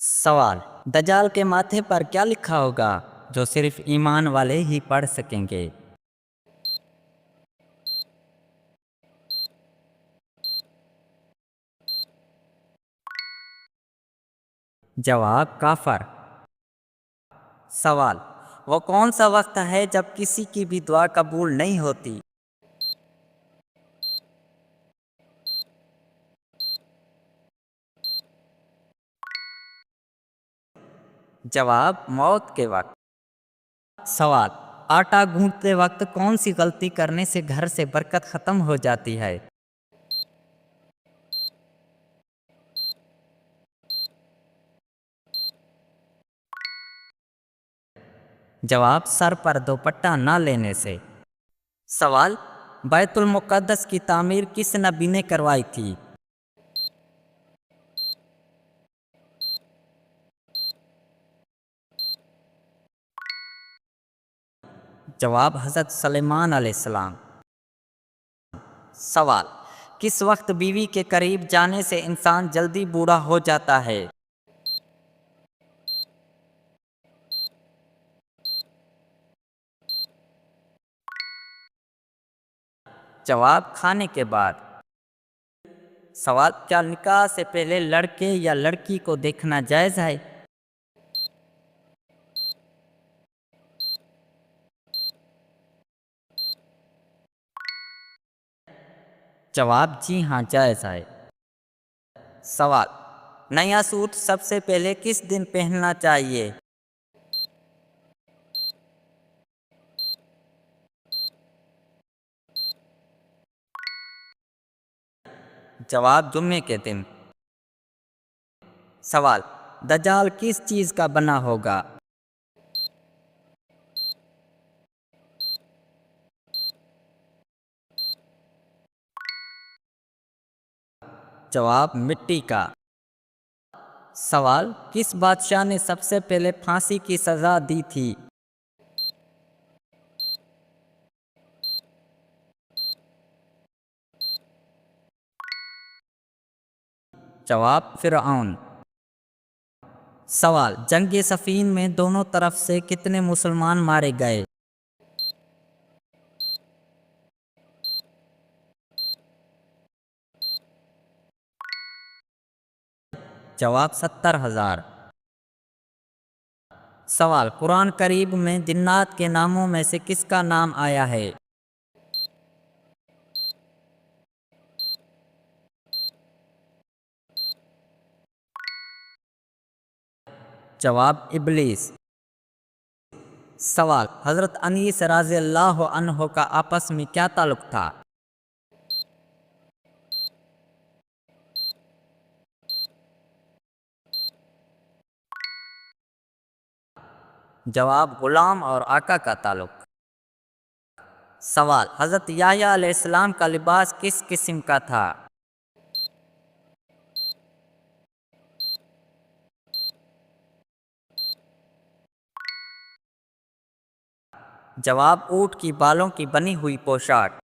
سوال: دجال کے ماتھے پر کیا لکھا ہوگا جو صرف ایمان والے ہی پڑھ سکیں گے؟ جواب: کافر۔ سوال: وہ کون سا وقت ہے جب کسی کی بھی دعا قبول نہیں ہوتی؟ جواب: موت کے وقت۔ سوال: آٹا گوندتے وقت کون سی غلطی کرنے سے گھر سے برکت ختم ہو جاتی ہے؟ جواب: سر پر دوپٹہ نہ لینے سے۔ سوال: بیت المقدس کی تعمیر کس نبی نے کروائی تھی؟ جواب: حضرت سلیمان علیہ السلام۔ سوال: کس وقت بیوی کے قریب جانے سے انسان جلدی بوڑھا ہو جاتا ہے؟ جواب: کھانے کے بعد۔ سوال: کیا نکاح سے پہلے لڑکے یا لڑکی کو دیکھنا جائز ہے؟ جواب: جی ہاں، جائز ہے۔ سوال: نیا سوٹ سب سے پہلے کس دن پہننا چاہیے؟ جواب: جمعے کے دن۔ سوال: دجال کس چیز کا بنا ہوگا؟ جواب: مٹی کا۔ سوال: کس بادشاہ نے سب سے پہلے پھانسی کی سزا دی تھی؟ جواب: فرعون۔ سوال: جنگ صفین میں دونوں طرف سے کتنے مسلمان مارے گئے؟ جواب: 70,000۔ سوال: قرآن کریم میں جنات کے ناموں میں سے کس کا نام آیا ہے؟ جواب: ابلیس۔ سوال: حضرت انیس رضی اللہ عنہ کا آپس میں کیا تعلق تھا؟ جواب: غلام اور آقا کا تعلق۔ سوال: حضرت یحییٰ علیہ السلام کا لباس کس قسم کا تھا؟ جواب: اونٹ کی بالوں کی بنی ہوئی پوشاک۔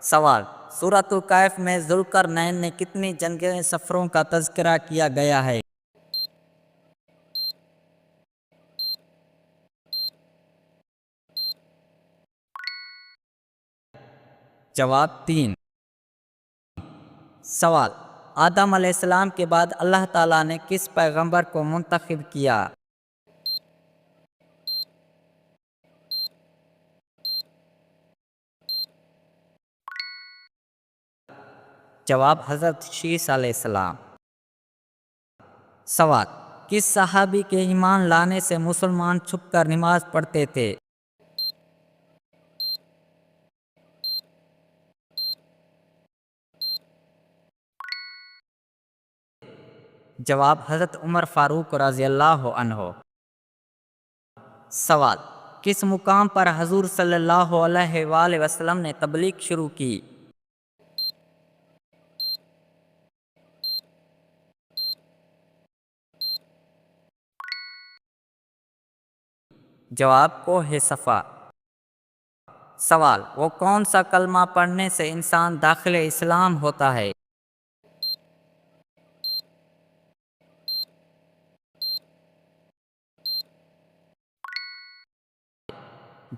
سوال: سورۃ الکہف میں ذوالقرنین نے کتنی جنگی سفروں کا تذکرہ کیا گیا ہے؟ جواب: 3۔ سوال: آدم علیہ السلام کے بعد اللہ تعالیٰ نے کس پیغمبر کو منتخب کیا؟ جواب: حضرت شیس علیہ السلام۔ سوال: کس صحابی کے ایمان لانے سے مسلمان چھپ کر نماز پڑھتے تھے؟ جواب: حضرت عمر فاروق رضی اللہ عنہ۔ سوال: کس مقام پر حضور صلی اللہ علیہ وآلہ وسلم نے تبلیغ شروع کی؟ جواب: کوہ صفا۔ سوال: وہ کون سا کلمہ پڑھنے سے انسان داخل اسلام ہوتا ہے؟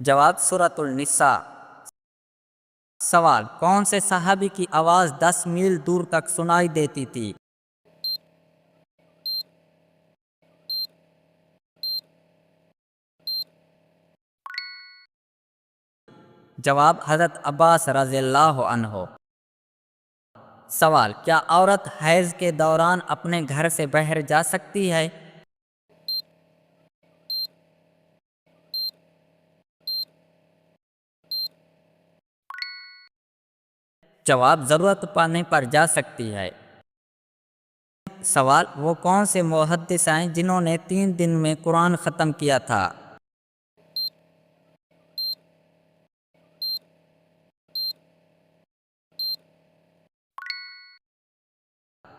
جواب سورۃ النساء۔ سوال کون سے صحابی کی آواز 10 میل دور تک سنائی دیتی تھی؟ جواب حضرت عباس رضی اللہ عنہ۔ سوال کیا عورت حیض کے دوران اپنے گھر سے باہر جا سکتی ہے؟ جواب ضرورت پڑنے پر جا سکتی ہے۔ سوال وہ کون سے محدث ہیں جنہوں نے 3 دن میں قرآن ختم کیا تھا؟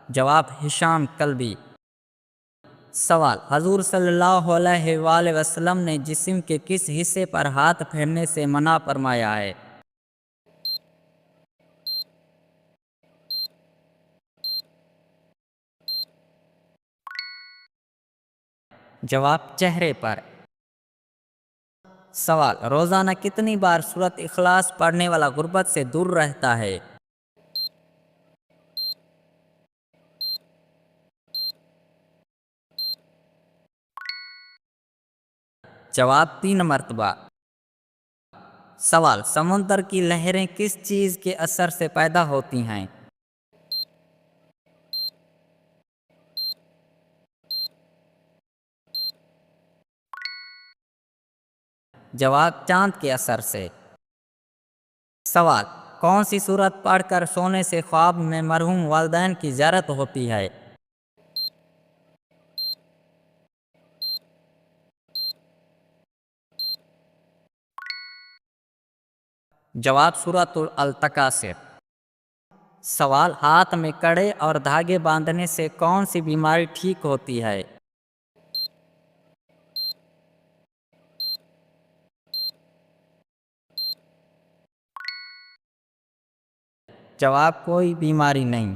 جواب ہشام کلبی۔ سوال حضور صلی اللہ علیہ وآلہ وسلم نے جسم کے کس حصے پر ہاتھ پھیرنے سے منع فرمایا ہے؟ جواب چہرے پر۔ سوال روزانہ کتنی بار سورۃ اخلاص پڑھنے والا غربت سے دور رہتا ہے؟ جواب 3 مرتبہ۔ سوال سمندر کی لہریں کس چیز کے اثر سے پیدا ہوتی ہیں؟ جواب چاند کے اثر سے۔ سوال کون سی سورت پڑھ کر سونے سے خواب میں مرحوم والدین کی زیارت ہوتی ہے؟ جواب سورۃ التکاثر۔ سوال ہاتھ میں کڑے اور دھاگے باندھنے سے کون سی بیماری ٹھیک ہوتی ہے؟ جواب کوئی بیماری نہیں۔